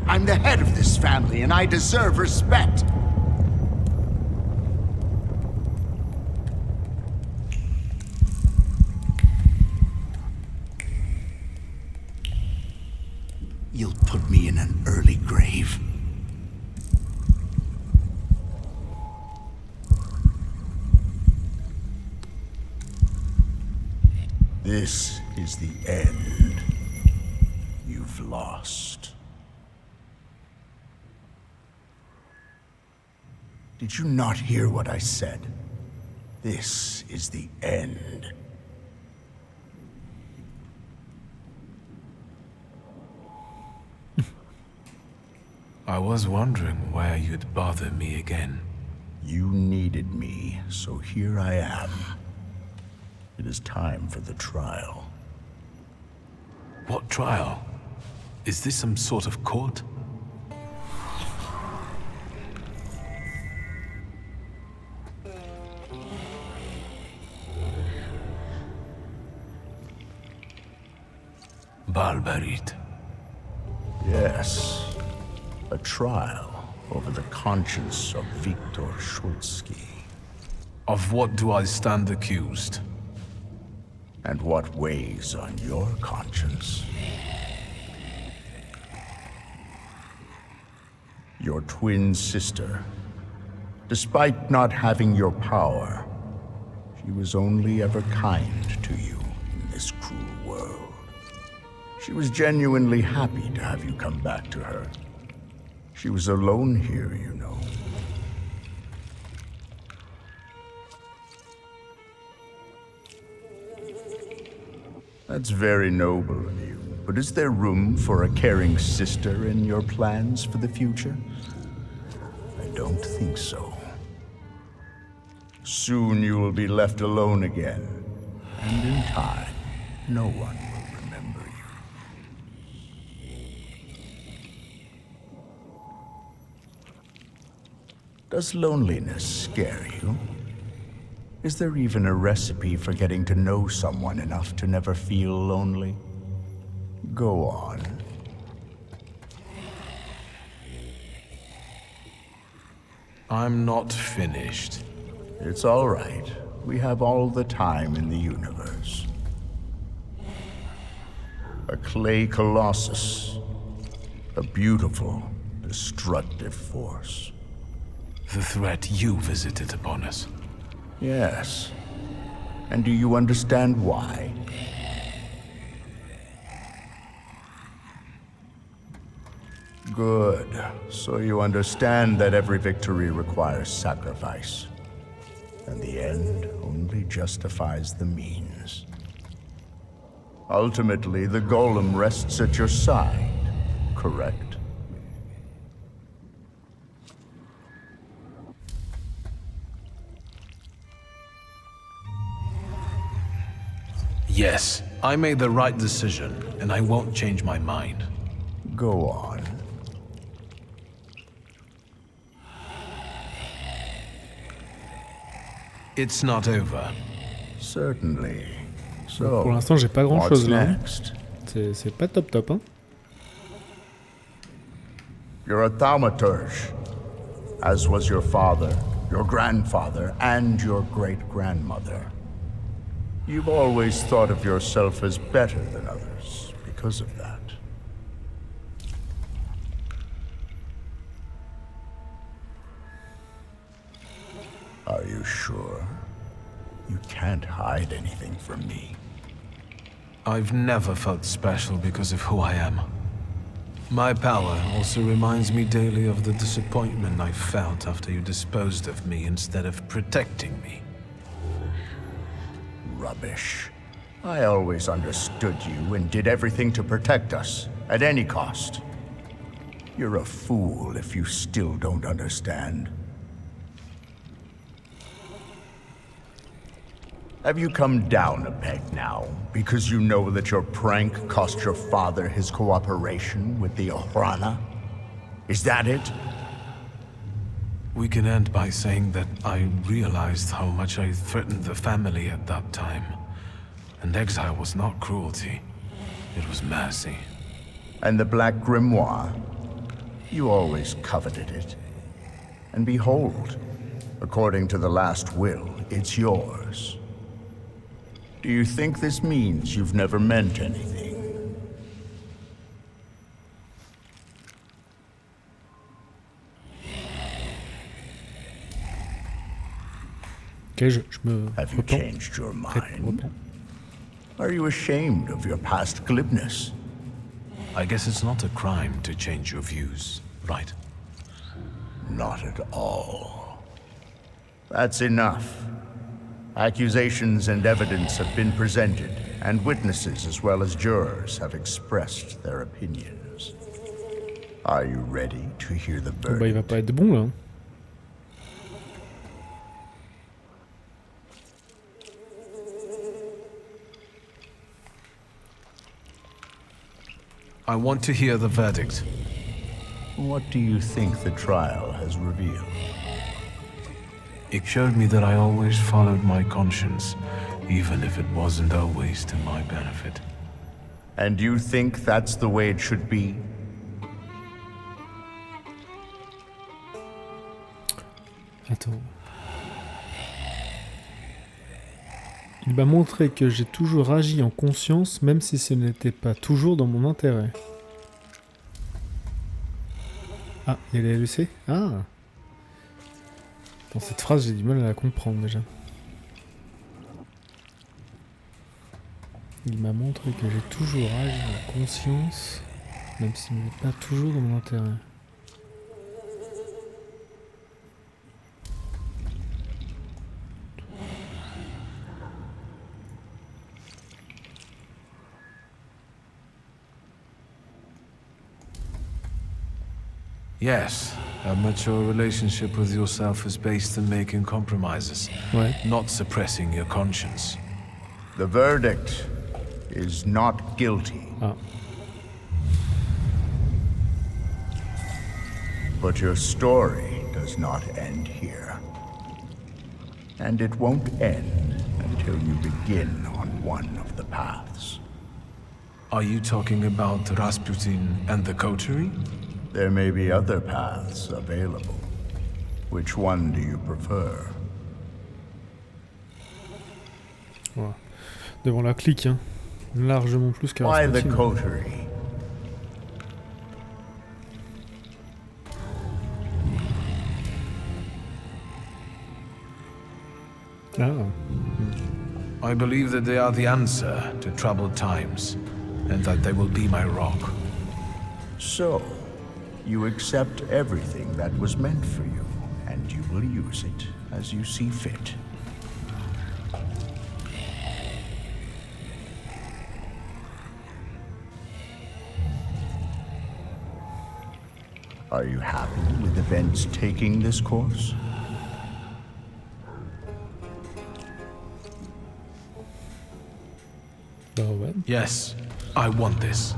I'm the head of this family, and I deserve respect. You'll put me in an early grave. This is the end. You've lost. Did you not hear what I said? This is the end. I was wondering why you'd bother me again. You needed me, so here I am. It is time for the trial. What trial? Is this some sort of court? Barbarit. Yes. A trial over the conscience of Viktor Shulsky. Of what do I stand accused? And what weighs on your conscience? Your twin sister. Despite not having your power, she was only ever kind to you in this cruel world. She was genuinely happy to have you come back to her. She was alone here, you know. That's very noble of you. But is there room for a caring sister in your plans for the future? I don't think so. Soon you will be left alone again. And in time, no one will remember you. Does loneliness scare you? Is there even a recipe for getting to know someone enough to never feel lonely? Go on. I'm not finished. It's all right. We have all the time in the universe. A clay colossus. A beautiful, destructive force. The threat you visited upon us. Yes. And do you understand why? Good. So you understand that every victory requires sacrifice. And the end only justifies the means. Ultimately, the golem rests at your side, correct? Yes, I made the right decision, and I won't change my mind. Go on. It's not over. Certainly. So, pour l'instant, j'ai pas grand chose là. next? C'est pas top top, hein. You're a Thaumaturge, as was your father, your grandfather, and your great-grandmother. You've always thought of yourself as better than others because of that. Are you sure? You can't hide anything from me. I've never felt special because of who I am. My power also reminds me daily of the disappointment I felt after you disposed of me instead of protecting me. Rubbish. I always understood you and did everything to protect us, at any cost. You're a fool if you still don't understand. Have you come down a peg now, because you know that your prank cost your father his cooperation with the Ohrana? Is that it? We can end by saying that I realized how much I threatened the family at that time. And exile was not cruelty. It was mercy. And the Black Grimoire? You always coveted it. And behold, according to the last will, it's yours. Do you think this means you've never meant anything? Ok, je me Have you repens. changed your mind? Are you ashamed of your past glibness? I guess it's not a crime to change your views, right? Not at all. That's enough. Accusations and evidence have been presented, and witnesses as well as jurors have expressed their opinions. Are you ready to hear the Bah, il va verdict? pas être bon, là. I want to hear the verdict. What do you think the trial has revealed? It showed me that I always followed my conscience, even if it wasn't always to my benefit. And you think that's the way it should be? Attends. Il m'a montré que j'ai toujours agi en conscience, même si ce n'était pas toujours dans mon intérêt. Ah, il y a les LEC? Ah! Dans cette phrase, j'ai du mal à la comprendre déjà. Il m'a montré que j'ai toujours agi en conscience, même si ce n'est pas toujours dans mon intérêt. Yes, a mature relationship with yourself is based on making compromises, Ouais. not suppressing your conscience. The verdict is not guilty. Ah. But your story does not end here. And it won't end until you begin on one of the paths. Are you talking about Rasputin and the coterie? There may be other paths available. Which one do you prefer? Voilà. Devant la clique, hein. Largement plus qu'à Why the Rasputin. coterie? Ah. I believe that they are the answer to troubled times, and that they will be my rock. So, you accept everything that was meant for you, and you will use it as you see fit. Are you happy with events taking this course? Yes, I want this.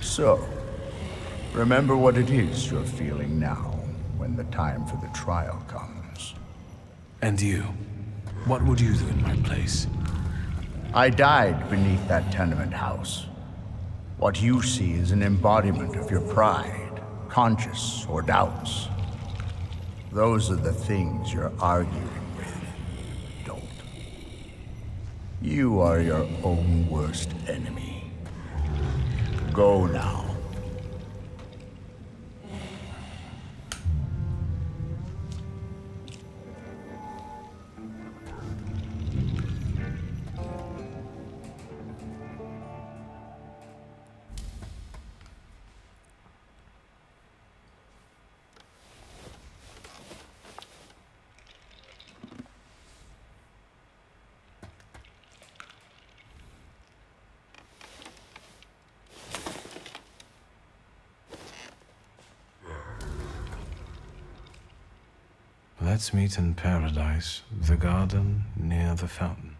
So, remember what it is you're feeling now, when the time for the trial comes. And you? What would you do in my place? I died beneath that tenement house. What you see is an embodiment of your pride, conscience, or doubts. Those are the things you're arguing with, don't. You are your own worst enemy. Go now. Let's meet in paradise, the garden near the fountain.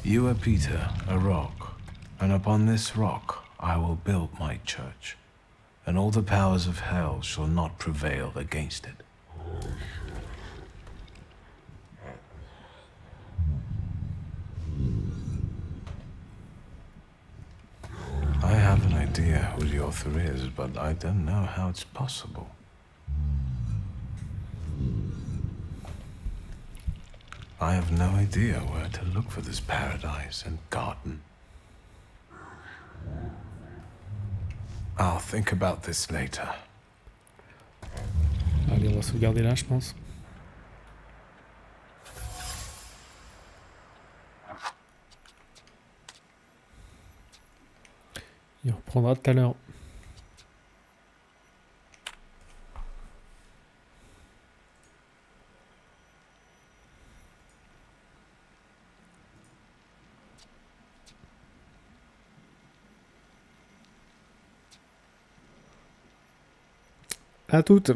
You are Peter, a rock, and upon this rock I will build my church, and all the powers of hell shall not prevail against it. I have an idea who the author is, but I don't know how it's possible. I have no idea where to look for this paradise and garden. I'll think about this later. Allez, on va sauvegarder là, je pense. Il reprendra tout à l'heure. À toutes.